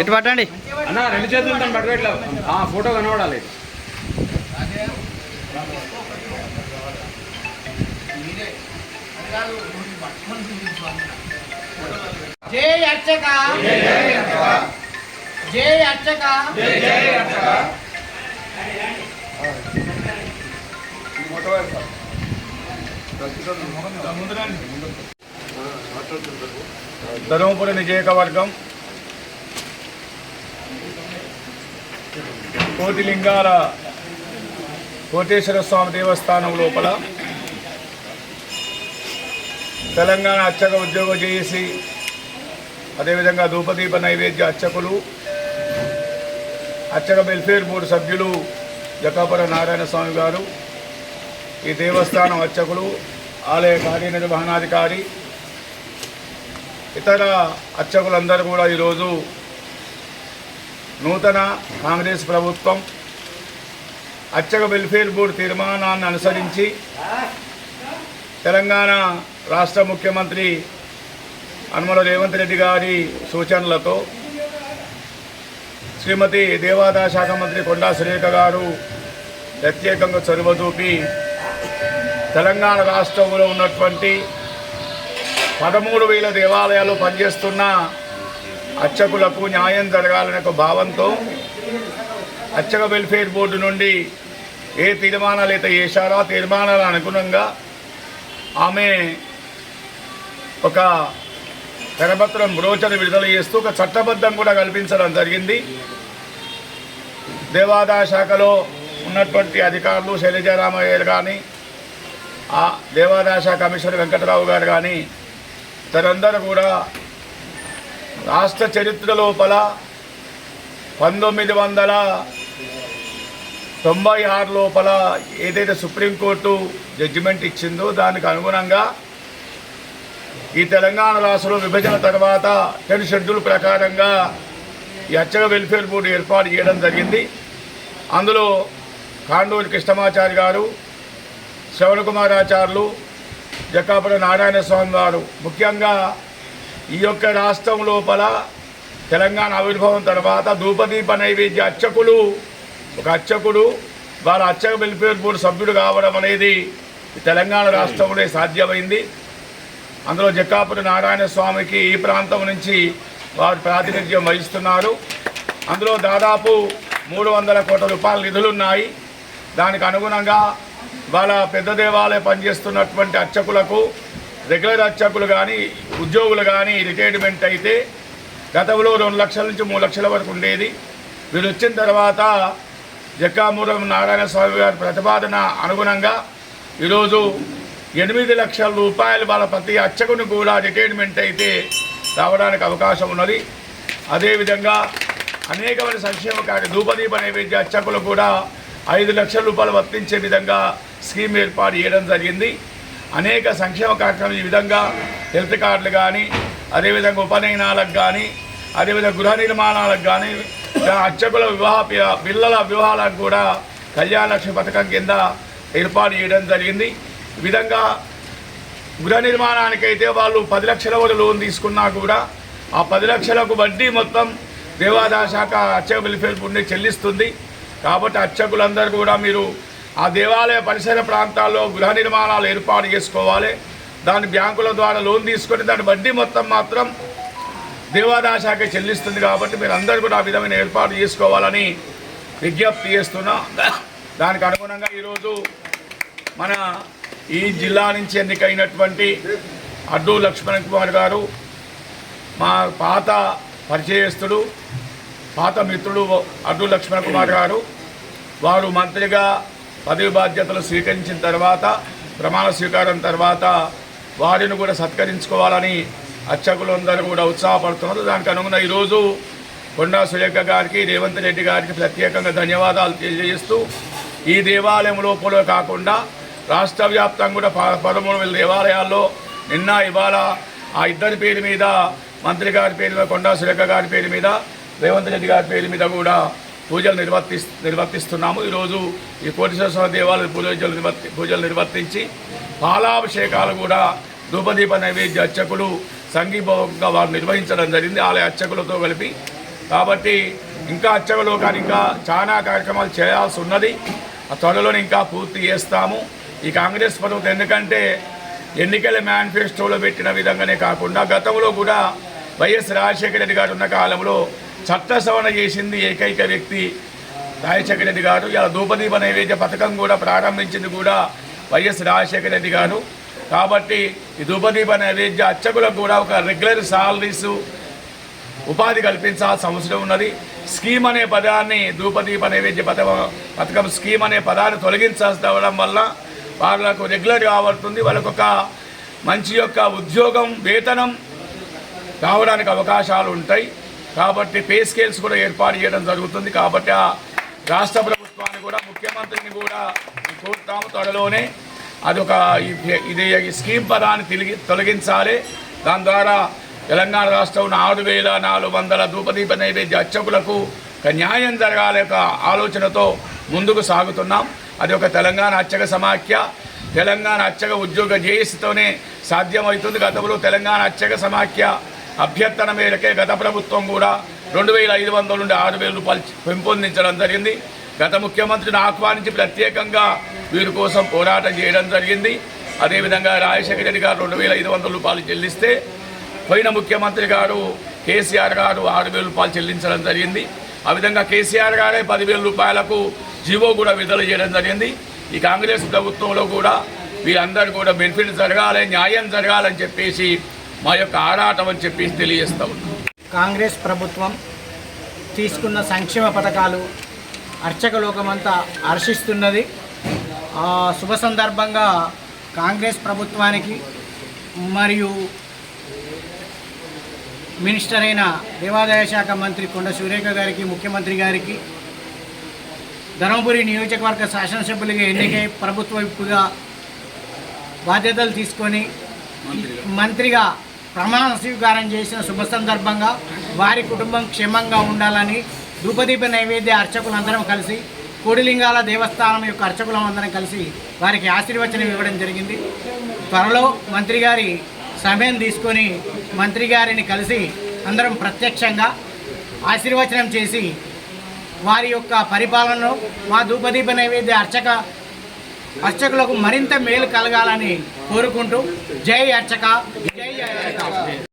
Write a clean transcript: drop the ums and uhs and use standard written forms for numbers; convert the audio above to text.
ఇటు పట్టండి అన్న, రెండు చేతులతో పట్టుకోట్లా ఫోటో కనబడాలి. జై అర్చక జై అర్చక జై అర్చక. ధర్మపురి నియోజకవర్గం కోటిలింగాల కోటేశ్వర స్వామి దేవస్థానం లోపల తెలంగాణ అర్చక ఉద్యోగం చేసి అదేవిధంగా ధూపదీప నైవేద్య అర్చకులు, అర్చక వెల్ఫేర్ బోర్డు సభ్యులు జకాపుర నారాయణ స్వామి గారు, ఈ దేవస్థానం అర్చకులు, ఆలయ కార్యనిర్వహణాధికారి, ఇతర అర్చకులందరూ కూడా ఈరోజు నూతన కాంగ్రెస్ ప్రభుత్వం అర్చక వెల్ఫేర్ బోర్డు తీర్మానాన్ని అనుసరించి తెలంగాణ రాష్ట్ర ముఖ్యమంత్రి యనమల రేవంత్ రెడ్డి గారి సూచనలతో శ్రీమతి దేవాదాయ శాఖ మంత్రి కొండా సురేఖ గారు ప్రత్యేకంగా చొరవ చూపి తెలంగాణ రాష్ట్రంలో ఉన్నటువంటి 13,000 దేవాలయాలు పనిచేస్తున్న అర్చకులకు న్యాయం జరగాలనే ఒక భావంతో అర్చక వెల్ఫేర్ బోర్డు నుండి ఏ తీర్మానాలు అయితే చేశారో ఆ తీర్మానాల అనుగుణంగా ఆమె ఒక కరపత్రం బ్రోచర్ విడుదల చేస్తూ ఒక చట్టబద్ధం కూడా కల్పించడం జరిగింది. దేవాదాయ శాఖలో ఉన్నటువంటి అధికారులు శైలజారామయ్య కానీ, ఆ దేవాదాయ శాఖ కమిషనర్ వెంకటరావు గారు కానీ ఇతరందరూ కూడా రాష్ట్ర చరిత్ర లోపల 1996 లోపల ఏదైతే సుప్రీంకోర్టు జడ్జిమెంట్ ఇచ్చిందో దానికి అనుగుణంగా ఈ తెలంగాణ రాష్ట్రంలో విభజన తర్వాత 10 షెడ్యూల్ ప్రకారంగా ఈ అర్చక వెల్ఫేర్ బోర్డు ఏర్పాటు చేయడం జరిగింది. అందులో కాండూరి కృష్ణమాచారి గారు, శ్రవణ కుమారాచార్యులు, జకాపుర నారాయణ స్వామి గారు ముఖ్యంగా ఈ యొక్క రాష్ట్రం లోపల తెలంగాణ ఆవిర్భావం తర్వాత ధూపదీప నైవేద్య అర్చకులు, ఒక అర్చకుడు వాళ్ళ అర్చక వెల్ఫేర్ బోర్డు సభ్యుడు కావడం అనేది తెలంగాణ రాష్ట్రంలో సాధ్యమైంది. అందులో జకాపుర నారాయణ స్వామికి ఈ ప్రాంతం నుంచి వారు ప్రాతినిధ్యం వహిస్తున్నారు. అందులో దాదాపు 300 కోట్ల రూపాయల నిధులున్నాయి. దానికి అనుగుణంగా వాళ్ళ పెద్ద దేవాలయం పనిచేస్తున్నటువంటి అర్చకులకు, రెగ్యులర్ అర్చకులు కానీ ఉద్యోగులు కానీ రిటైర్మెంట్ అయితే గతంలో 2 లక్షల నుంచి 3 లక్షల వరకు ఉండేది. వీరు వచ్చిన తర్వాత జక్కామూరం నారాయణ స్వామి గారి ప్రతిపాదన అనుగుణంగా ఈరోజు 8 లక్షల రూపాయలు వాళ్ళ ప్రతి అర్చకుని కూడా రిటైర్మెంట్ అయితే రావడానికి అవకాశం ఉన్నది. అదేవిధంగా అనేకమైన సంక్షేమ ధూపదీప నైవేద్య అర్చకులు కూడా 5 లక్షల రూపాయలు వర్తించే విధంగా స్కీమ్ ఏర్పాటు చేయడం జరిగింది. అనేక సంక్షేమ కార్యక్రమాలు ఈ విధంగా హెల్త్ కార్డులు కానీ, అదేవిధంగా ఉపనయనాలకు కానీ, అదేవిధంగా గృహ నిర్మాణాలకు కానీ, అర్చకుల పిల్లల వివాహాలకు కూడా కళ్యాణలక్ష్మి పథకం కింద ఏర్పాటు చేయడం జరిగింది. ఈ విధంగా గృహ నిర్మాణానికైతే వాళ్ళు 10 లక్షల వరకు లోన్ తీసుకున్నా కూడా ఆ 10 లక్షలకు వడ్డీ మొత్తం దేవాదాయ శాఖ అర్చక వెల్ఫేర్ బోర్డు చెల్లిస్తుంది. కాబట్టి అర్చకులందరూ కూడా మీరు ఆ దేవాలయ పరిసర ప్రాంతాల్లో గృహ నిర్మాణాలు ఏర్పాటు చేసుకోవాలి. దాని బ్యాంకుల ద్వారా లోన్ తీసుకొని దాని వడ్డీ మొత్తం మాత్రం దేవాదాయ శాఖ చెల్లిస్తుంది. కాబట్టి మీరు అందరూ కూడా ఆ విధమైన ఏర్పాటు చేసుకోవాలని విజ్ఞప్తి చేస్తున్నా. దానికి అనుగుణంగా ఈరోజు మన ఈ జిల్లా నుంచి ఎన్నికైనటువంటి అడ్డు లక్ష్మణ్ కుమార్ గారు మా పాత పరిచయస్తుడు, పాత మిత్రుడు అడ్డు లక్ష్మణ్ కుమార్ గారు, వారు మంత్రిగా పదవి బాధ్యతలు స్వీకరించిన తర్వాత ప్రమాణ స్వీకారం తర్వాత వారిని కూడా సత్కరించుకోవాలని అర్చకులందరూ కూడా ఉత్సాహపడుతున్నారు. దానికి అనుగుణంగా ఈరోజు కొండా సురేఖ గారికి, రేవంత్ రెడ్డి గారికి ప్రత్యేకంగా ధన్యవాదాలు తెలియజేస్తూ ఈ దేవాలయం లోపల కాకుండా రాష్ట్ర వ్యాప్తంగా కూడా 13,000 దేవాలయాల్లో నిన్న ఇవాళ ఆ ఇద్దరి పేరు మీద, మంత్రి గారి పేరు మీద, కొండా సురేఖ గారి పేరు మీద, రేవంత్ రెడ్డి గారి పేరు మీద కూడా పూజలు నిర్వర్తిస్తున్నాము. ఈరోజు ఈ కోటేశ్వర దేవాలయ పూజలు నిర్వర్తించి పాలాభిషేకాలు కూడా ధూపదీప నైవేద్య అర్చకులు సంఘీభావంగా వారు నిర్వహించడం జరిగింది ఆలయ అర్చకులతో కలిపి. కాబట్టి ఇంకా అర్చకులు కానీ ఇంకా చాలా కార్యక్రమాలు చేయాల్సి ఉన్నది. ఆ త్వరలోనే ఇంకా పూర్తి చేస్తాము. ఈ కాంగ్రెస్ ప్రభుత్వం ఎందుకంటే ఎన్నికల మేనిఫెస్టోలో పెట్టిన విధంగానే కాకుండా గతంలో కూడా వైఎస్ రాజశేఖర రెడ్డి గారు ఉన్న కాలంలో చట్ట సవరణ చేసింది ఏకైక వ్యక్తి రాజశేఖర రెడ్డి గారు. ఇలా ధూపదీప నైవేద్య పథకం కూడా ప్రారంభించింది కూడా వైఎస్ రాజశేఖర రెడ్డి గారు. కాబట్టి ఈ ధూపదీప నైవేద్య అర్చకులకు కూడా ఒక రెగ్యులర్ సాలరీస్ ఉపాధి కల్పించాల్సిన అవసరం ఉన్నది. స్కీమ్ అనే పదాన్ని, ధూపదీప నైవేద్య పథకం స్కీమ్ అనే పదాన్ని తొలగించడం వల్ల వాళ్ళకు రెగ్యులర్ కాబడుతుంది. వాళ్ళకు ఒక మంచి యొక్క ఉద్యోగం, వేతనం రావడానికి అవకాశాలు ఉంటాయి. కాబట్టి పే స్కేల్స్ కూడా ఏర్పాటు చేయడం జరుగుతుంది. కాబట్టి ఆ రాష్ట్ర ప్రభుత్వాన్ని కూడా, ముఖ్యమంత్రిని కూడా కోరుతాము త్వరలోనే అదొక ఇది స్కీమ్ పదాన్ని తొలగించాలి. దాని ద్వారా తెలంగాణ రాష్ట్రం 6,400 ధూపదీప నైవేద్య అర్చకులకు ఒక న్యాయం జరగాలి ఒక ఆలోచనతో ముందుకు సాగుతున్నాం. అది ఒక తెలంగాణ అర్చక సమాఖ్య, తెలంగాణ అర్చక ఉద్యోగ జేఏసీతోనే సాధ్యమవుతుంది. గతంలో తెలంగాణ అర్చక సమాఖ్య అభ్యర్థన మేరకే గత ప్రభుత్వం కూడా 2,500 నుండి 6,000 రూపాయలు పెంపొందించడం జరిగింది. గత ముఖ్యమంత్రిని ఆహ్వానించి ప్రత్యేకంగా వీరి కోసం పోరాటం చేయడం జరిగింది. అదేవిధంగా రాజశేఖర రెడ్డి గారు 2,500 రూపాయలు చెల్లిస్తే పోయిన ముఖ్యమంత్రి గారు కేసీఆర్ గారు 6,000 రూపాయలు చెల్లించడం జరిగింది. ఆ విధంగా కేసీఆర్ గారే 10,000 రూపాయలకు జీవో కూడా విడుదల చేయడం జరిగింది. ఈ కాంగ్రెస్ ప్రభుత్వంలో కూడా వీరందరూ కూడా బెనిఫిట్ జరగాలి, న్యాయం జరగాలని చెప్పేసి మా యొక్క ఆరాటం అని చెప్పేసి తెలియజేస్తా ఉన్నాం. కాంగ్రెస్ ప్రభుత్వం తీసుకున్న సంక్షేమ పథకాలు అర్చక లోకమంతా హర్షిస్తున్నది. శుభ సందర్భంగా కాంగ్రెస్ ప్రభుత్వానికి మరియు మినిస్టర్ అయిన దేవాదాయ శాఖ మంత్రి కొండ సురేఖ గారికి, ముఖ్యమంత్రి గారికి, ధర్మపురి నియోజకవర్గ శాసనసభ్యులుగా ఎన్నికై ప్రభుత్వ విప్పుగా బాధ్యతలు తీసుకొని మంత్రిగా ప్రమాణ స్వీకారం చేసిన శుభ సందర్భంగా వారి కుటుంబం క్షేమంగా ఉండాలని ధూపదీప నైవేద్య అర్చకులందరం కలిసి, కోడిలింగాల దేవస్థానం యొక్క అర్చకులందరం కలిసి వారికి ఆశీర్వచనం ఇవ్వడం జరిగింది. త్వరలో మంత్రి గారి సమయం తీసుకొని మంత్రి గారిని కలిసి అందరం ప్రత్యక్షంగా ఆశీర్వచనం చేసి వారి యొక్క పరిపాలనలో మా ధూపదీప నైవేద్య అర్చకులకు మరింత మేలు కలగాలని కోరుకుంటూ జై అర్చక, జై అర్చక.